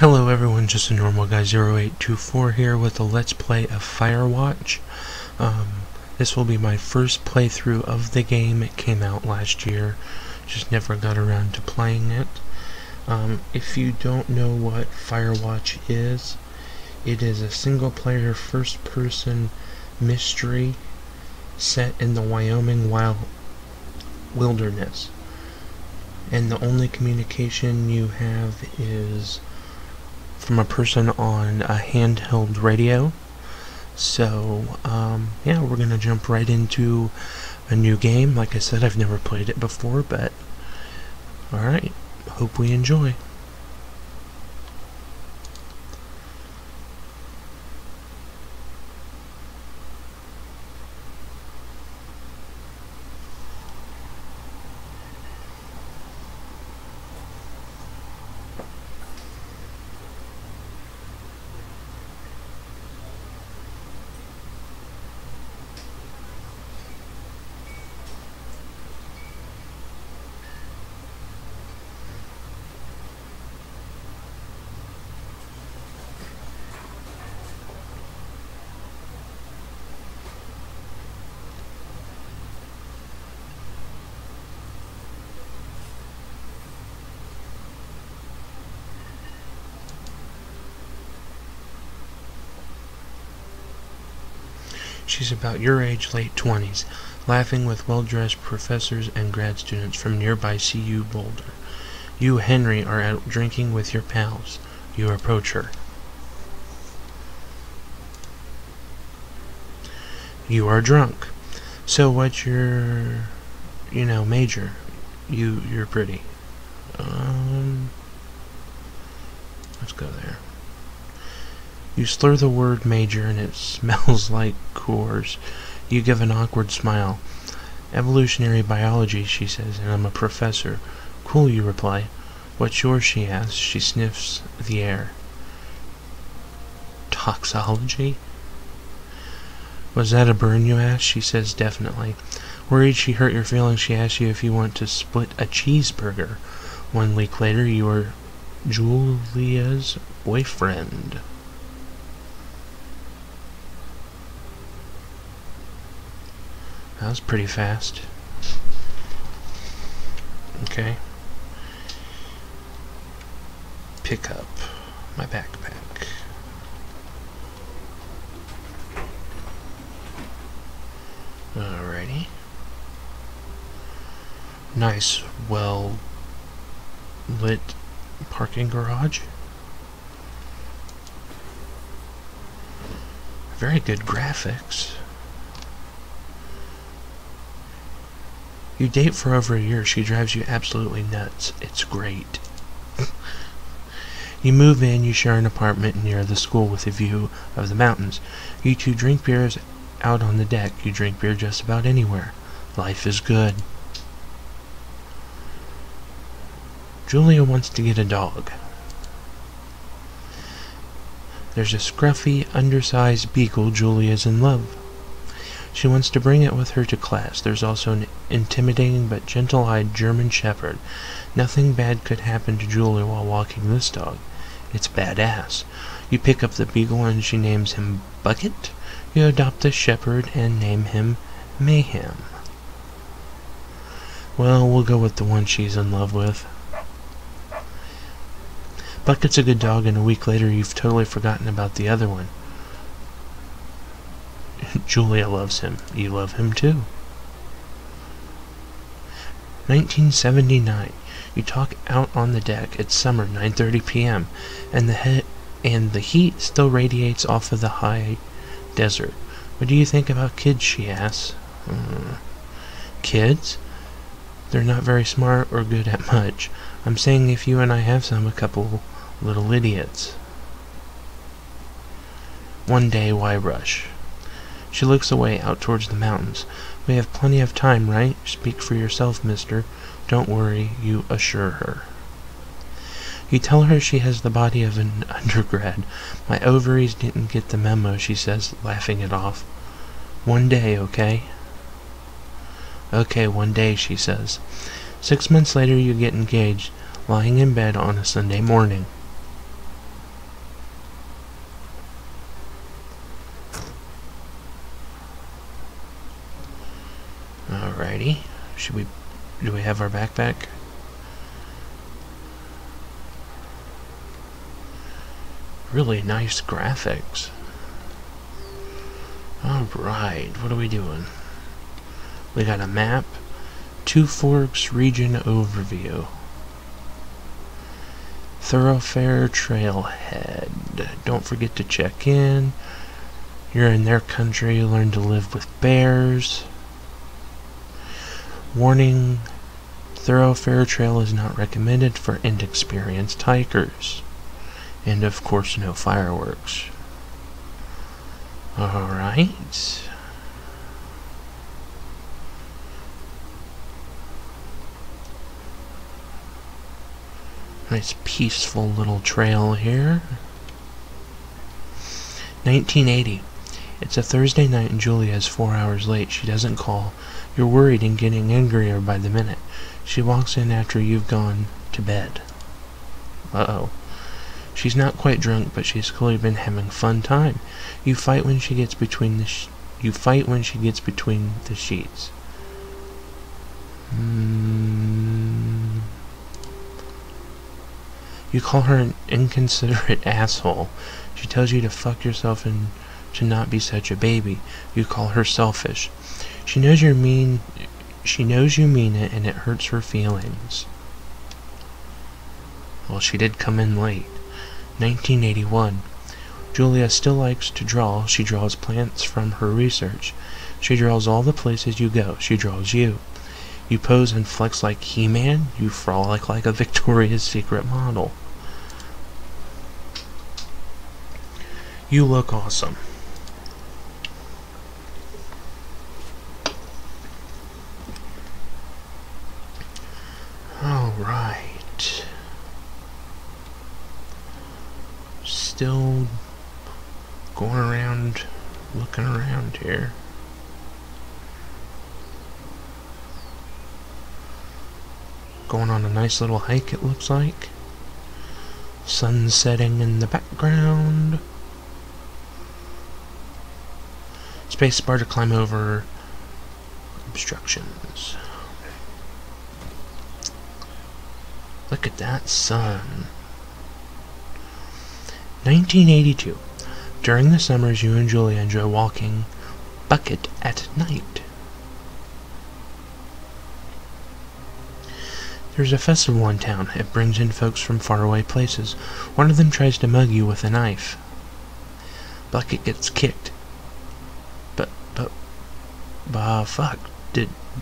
Hello everyone, just a normal guy 0824 here with a let's play of Firewatch. This will be my first playthrough of the game. It came out last year, just never got around to playing it. If you don't know what Firewatch is, it is a single player first person mystery set in the Wyoming wilderness. And the only communication you have is from a person on a handheld radio. So, yeah, we're gonna jump right into a new game. Like I said, I've never played it before, but alright, hope we enjoy. She's about your age, late 20s, laughing with well-dressed professors and grad students from nearby CU Boulder. You, Henry, are out drinking with your pals. You approach her. You are drunk. So what's your, major? You're pretty. Let's go there. You slur the word major and it smells like Coors. You give an awkward smile. Evolutionary biology, she says, and I'm a professor. Cool, you reply. What's yours, she asks. She sniffs the air. Toxology? Was that a burn, you ask? She says, definitely. Worried she hurt your feelings, she asks you if you want to split a cheeseburger. 1 week later, you are Julia's boyfriend. That was pretty fast. Okay. Pick up my backpack. Alrighty. Nice, well lit parking garage. Very good graphics. You date for over a year. She drives you absolutely nuts. It's great. You move in. You share an apartment near the school with a view of the mountains. You two drink beers out on the deck. You drink beer just about anywhere. Life is good. Julia wants to get a dog. There's a scruffy, undersized beagle. Julia's in love. She wants to bring it with her to class. There's also an intimidating but gentle-eyed German shepherd. Nothing bad could happen to Julia while walking this dog. It's badass. You pick up the beagle and she names him Bucket. You adopt the shepherd and name him Mayhem. Well, we'll go with the one she's in love with. Bucket's a good dog, and a week later you've totally forgotten about the other one. Julia loves him. You love him too. 1979. You talk out on the deck. It's summer, 9:30 p.m. and the heat still radiates off of the high desert. What do you think about kids, she asks. Kids? They're not very smart or good at much. I'm saying if you and I have some, a couple little idiots. One day, why rush? She looks away out towards the mountains. We have plenty of time, right? Speak for yourself, mister. Don't worry, you assure her. You tell her she has the body of an undergrad. My ovaries didn't get the memo, she says, laughing it off. One day, okay? Okay, one day, she says. 6 months later, you get engaged, lying in bed on a Sunday morning. Do we have our backpack? Really nice graphics. Alright, what are we doing? We got a map. Two Forks region overview. Thoroughfare trailhead. Don't forget to check in. You're in their country. Learn to live with bears. Warning. Thoroughfare trail is not recommended for inexperienced hikers. And of course, no fireworks. Alright. Nice peaceful little trail here. 1980. It's a Thursday night and Julia is 4 hours late. She doesn't call. You're worried and getting angrier by the minute. She walks in after you've gone to bed. Uh-oh. She's not quite drunk, but she's clearly been having a fun time. You fight when she gets between the sheets. You call her an inconsiderate asshole. She tells you to fuck yourself and to not be such a baby. You call her selfish. She knows you mean it, and it hurts her feelings. Well, she did come in late. 1981. Julia still likes to draw. She draws plants from her research. She draws all the places you go. She draws you. You pose and flex like He-Man. You frolic like a Victoria's Secret model. You look awesome. Alright. Still going around, looking around here. Going on a nice little hike, it looks like. Sun setting in the background. Space bar to climb over obstructions. Look at that sun. 1982. During the summers, you and Julia enjoy walking bucket at night. There's a festival in town. It brings in folks from faraway places. One of them tries to mug you with a knife. Bucket gets kicked. Fuck.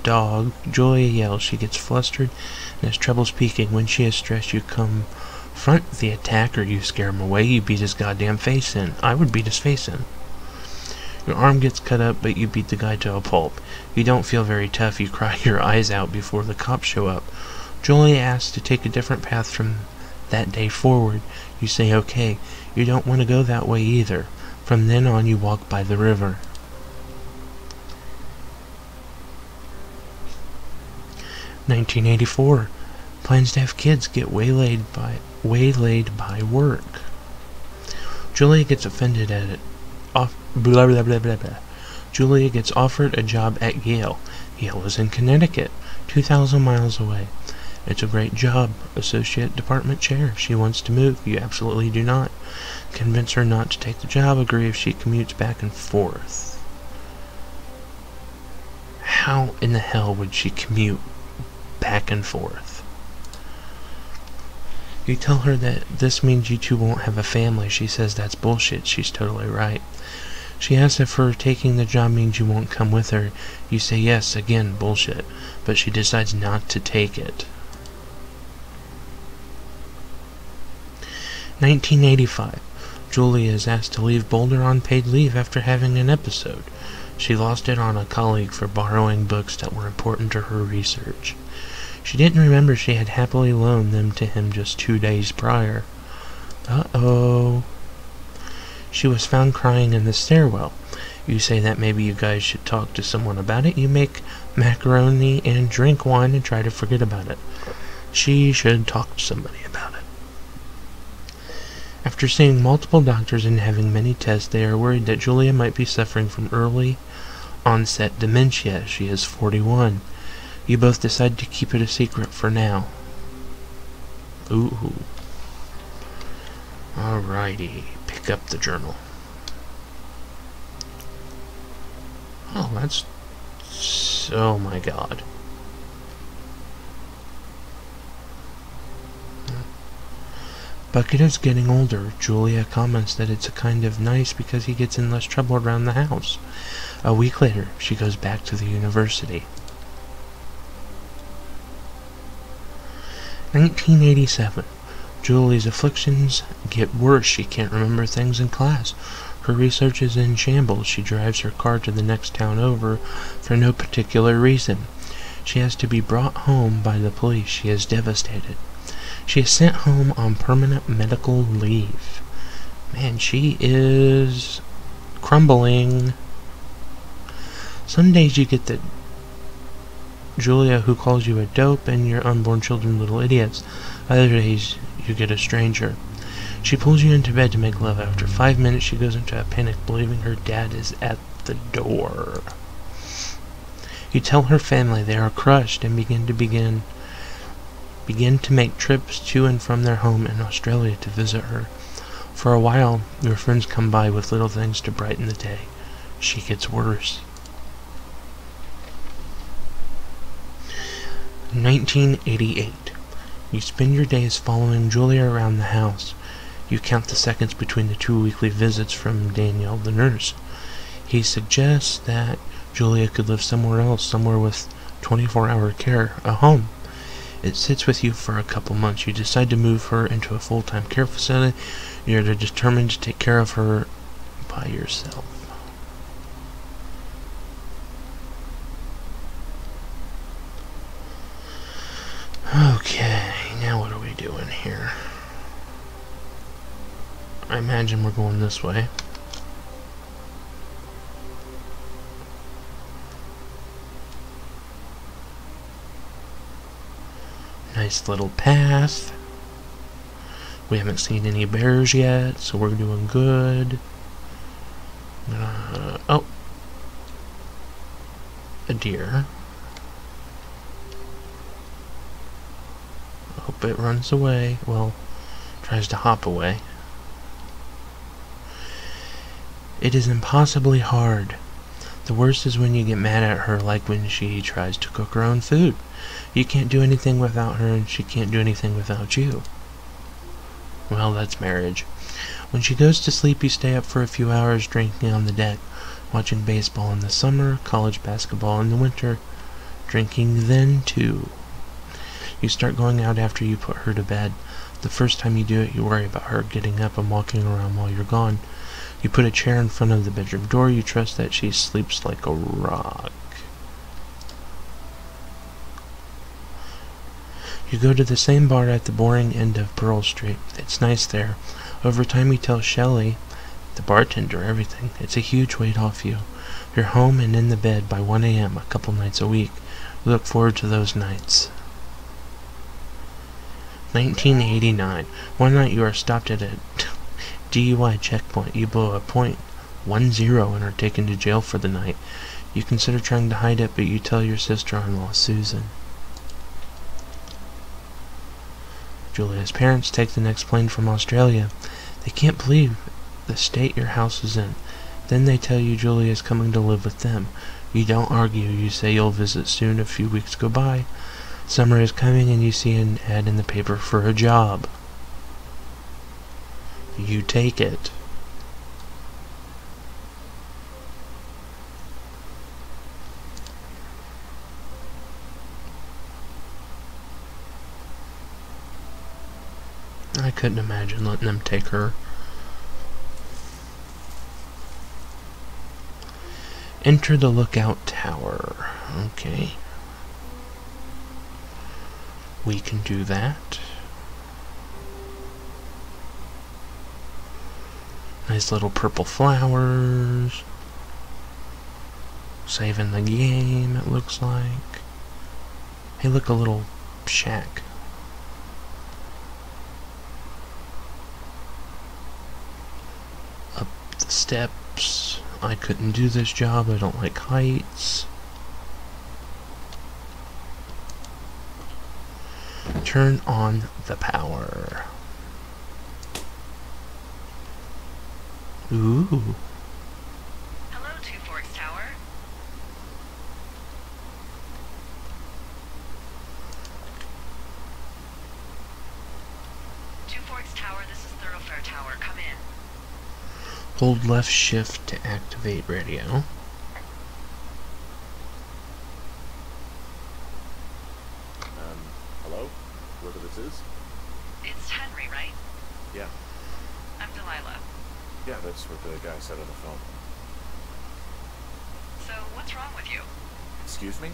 Dog. Julia yells. She gets flustered and has trouble speaking. When she is stressed, you confront the attacker. You scare him away. You beat his goddamn face in. I would beat his face in. Your arm gets cut up, but you beat the guy to a pulp. You don't feel very tough. You cry your eyes out before the cops show up. Julia asks to take a different path from that day forward. You say okay. You don't want to go that way either. From then on, you walk by the river. 1984. Plans to have kids get waylaid by work. Julia gets offended at it. Blah, blah, blah, blah, blah. Julia gets offered a job at Yale. Yale is in Connecticut, 2,000 miles away. It's a great job. Associate department chair. She wants to move. You absolutely do not. Convince her not to take the job. Agree if she commutes back and forth. How in the hell would she commute back and forth? You tell her that this means you two won't have a family. She says that's bullshit. She's totally right. She asks if her taking the job means you won't come with her. You say yes, again, bullshit. But she decides not to take it. 1985. Julia is asked to leave Boulder on paid leave after having an episode. She lost it on a colleague for borrowing books that were important to her research. She didn't remember she had happily loaned them to him just 2 days prior. Uh-oh. She was found crying in the stairwell. You say that maybe you guys should talk to someone about it. You make macaroni and drink wine and try to forget about it. She should talk to somebody about it. After seeing multiple doctors and having many tests, they are worried that Julia might be suffering from early onset dementia. She is 41. You both decide to keep it a secret for now. Ooh. Alrighty, pick up the journal. Oh, that's... Oh my god. Bucket is getting older. Julia comments that it's a kind of nice because he gets in less trouble around the house. A week later, she goes back to the university. 1987. Julie's afflictions get worse. She can't remember things in class. Her research is in shambles. She drives her car to the next town over for no particular reason. She has to be brought home by the police. She is devastated. She is sent home on permanent medical leave. Man, she is crumbling. Some days you get the Julia who calls you a dope and your unborn children little idiots. Other days you get a stranger. She pulls you into bed to make love. After 5 minutes she goes into a panic, believing her dad is at the door. You tell her family. They are crushed and begin to make trips to and from their home in Australia to visit her. For a while, your friends come by with little things to brighten the day. She gets worse. 1988. You spend your days following Julia around the house. You count the seconds between the 2 weekly visits from Daniel, the nurse. He suggests that Julia could live somewhere else, somewhere with 24-hour care, a home. It sits with you for a couple months. You decide to move her into a full-time care facility. You're determined to take care of her by yourself. Okay, now what are we doing here? I imagine we're going this way. Nice little path. We haven't seen any bears yet, so we're doing good. Oh. A deer. Hope it runs away. Well, tries to hop away. It is impossibly hard. The worst is when you get mad at her, like when she tries to cook her own food. You can't do anything without her, and she can't do anything without you. Well, that's marriage. When she goes to sleep, you stay up for a few hours drinking on the deck, watching baseball in the summer, college basketball in the winter, drinking then too. You start going out after you put her to bed. The first time you do it, you worry about her getting up and walking around while you're gone. You put a chair in front of the bedroom door. You trust that she sleeps like a rock. You go to the same bar at the boring end of Pearl Street. It's nice there. Over time you tell Shelley, the bartender, everything. It's a huge weight off you. You're home and in the bed by 1 a.m. a couple nights a week. We look forward to those nights. 1989. One night you are stopped at a DUI checkpoint. You blow a .10 and are taken to jail for the night. You consider trying to hide it, but you tell your sister-in-law, Susan. Julia's parents take the next plane from Australia. They can't believe the state your house is in. Then they tell you Julia is coming to live with them. You don't argue. You say you'll visit soon. A few weeks go by. Summer is coming and you see an ad in the paper for a job. You take it. I couldn't imagine letting them take her. Enter the lookout tower. Okay. We can do that. Nice little purple flowers. Saving the game, it looks like. Hey, look, a little shack. Up the steps. I couldn't do this job. I don't like heights. turn on the power. Ooh. Hello, Two Forks Tower. Two Forks Tower, this is Thoroughfare Tower. Come in. Hold left shift to activate radio. Hello? Whoever this is? It's Henry, right? Yeah. I'm Delilah. Yeah, that's what the guy said on the phone. So, what's wrong with you? Excuse me?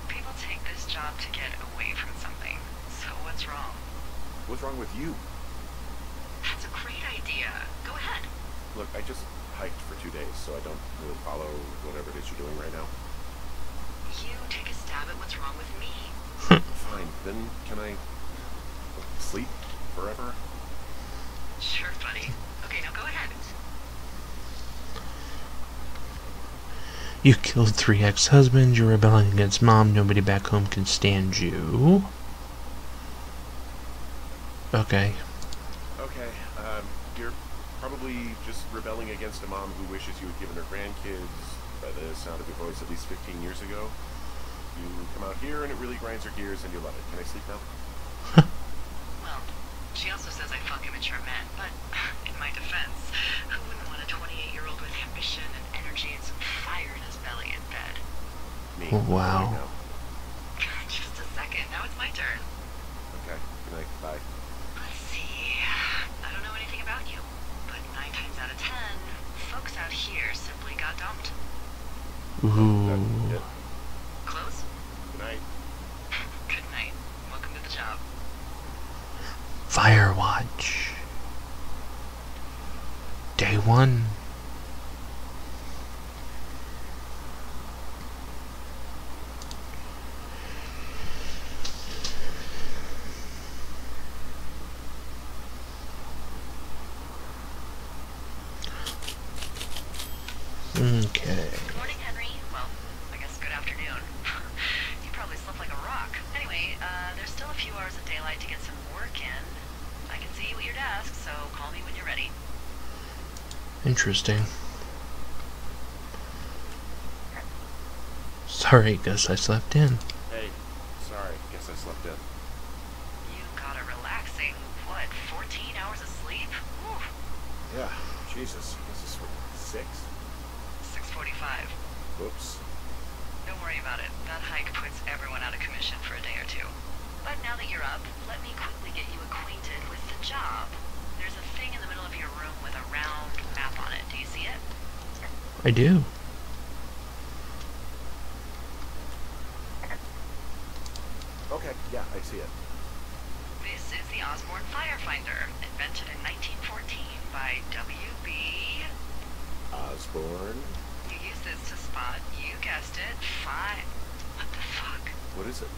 People take this job to get away from something. So, what's wrong? What's wrong with you? That's a great idea. Go ahead. Look, I just hiked for 2 days, so I don't really follow whatever it is you're doing right now. You take a stab at what's wrong with me. Fine, then can I sleep forever? Sure, buddy. Okay, now go ahead. You killed 3 ex-husbands, you're rebelling against mom, nobody back home can stand you. Okay. Okay, you're probably just rebelling against a mom who wishes you had given her grandkids, by the sound of your voice, at least 15 years ago. You come out here and it really grinds her gears and you love it. Can I sleep now? Well, she also says I fuck immature men, but in my defense, who wouldn't want a 28-year-old with ambition and energy and some fire in his belly in bed? Me. Wow. Right now. Just a second, now it's my turn. Okay, good night, bye. Let's see, I don't know anything about you, but 9 times out of 10, folks out here simply got dumped. Ooh. Yeah. Close? Good night. Good night. Welcome to the job. Firewatch. Day 1. Okay. Good morning, Henry. Well, I guess good afternoon. You probably slept like a rock. Anyway, there's still a few hours of daylight to get some work in. I can see you at your desk, so call me when you're ready. Interesting. Sorry, guess I slept in. Hey, sorry, guess I slept in. You got a relaxing, what, 14 hours of sleep? Whew. Yeah, Jesus, this is for 6? 6:45. Whoops. Don't worry about it. That hike puts everyone out of commission for a day or two. But now that you're up, let me quickly get you acquainted with the job. There's a thing in the middle of your room with a round map on it. Do you see it? I do. Okay, yeah, I see it. This is the Osborne Firefinder, invented in 1914 by W.B. Osborne? You use this to spot, you guessed it, What the fuck? What is it?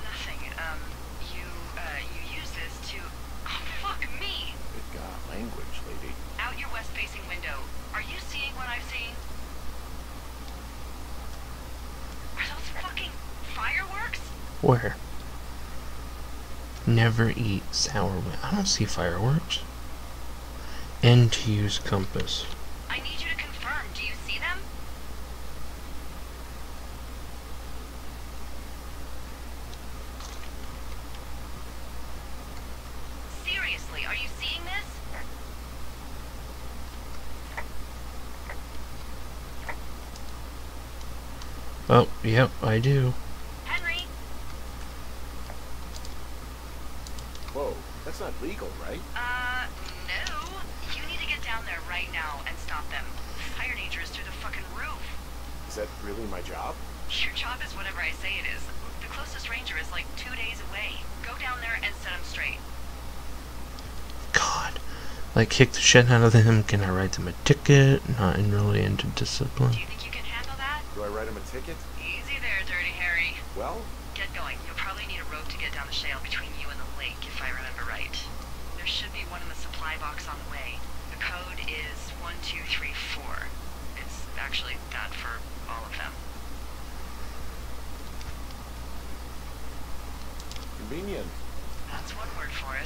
Nothing. You use this to... Oh, fuck me! Good God, language, lady. Out your west-facing window. Are you seeing what I'm seeing? Are those fucking fireworks? Where? Never eat sour wheat. I don't see fireworks. N to use compass. I need you to confirm. Do you see them? Seriously, are you seeing this? Oh, yep, I do. Henry? Whoa, that's not legal, right? No. You need to get down there right now and stop them. Fire danger is through the fucking roof. Is that really my job? Your job is whatever I say it is. The closest ranger is like 2 days away. Go down there and set him straight. God. Like, kick the shit out of them. Can I write them a ticket? Not in really into discipline. Do you think you can handle that? Do I write him a ticket? Easy there, Dirty Harry. Well, Get going. You'll probably need a rope to get down the shale between you and the lake, if I remember right. There should be one in the supply box on the way. The code is 1234. It's actually that for all of them. convenient. That's one word for it.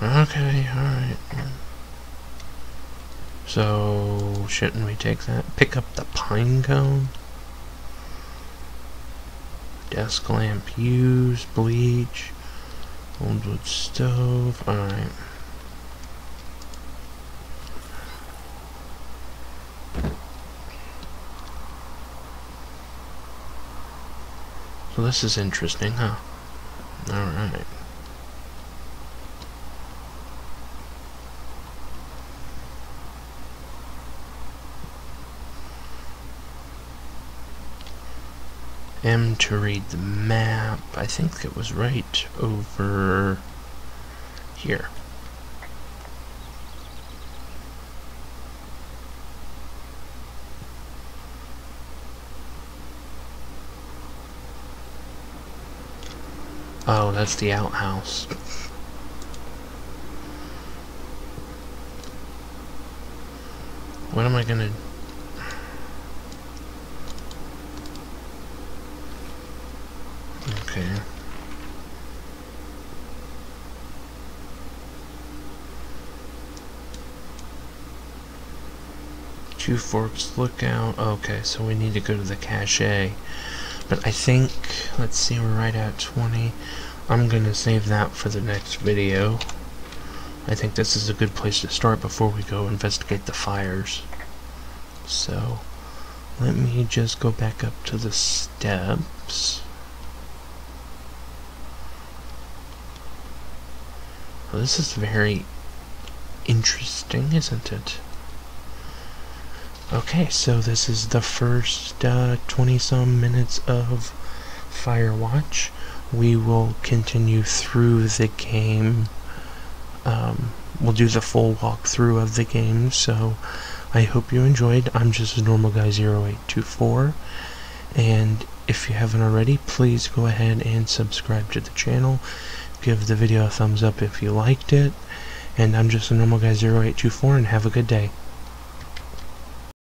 Okay, alright. So, shouldn't we take that? Pick up the pine cone? Desk lamp used, bleach, old wood stove, alright. So this is interesting, huh? Alright. M to read the map. I think it was right over here. Oh, that's the outhouse. What am I gonna... Okay. Two Forks Lookout. Okay, so we need to go to the cache. But I think, let's see, we're right at 20. I'm gonna save that for the next video. I think this is a good place to start before we go investigate the fires. So, let me just go back up to the steps. Well, this is very interesting, isn't it? Okay, so this is the first 20-some minutes of Firewatch. We will continue through the game. We'll do the full walkthrough of the game, so I hope you enjoyed. I'm just a normal guy 0824, and if you haven't already, please go ahead and subscribe to the channel. Give the video a thumbs up if you liked it, and I'm just a normal guy 0824, and have a good day.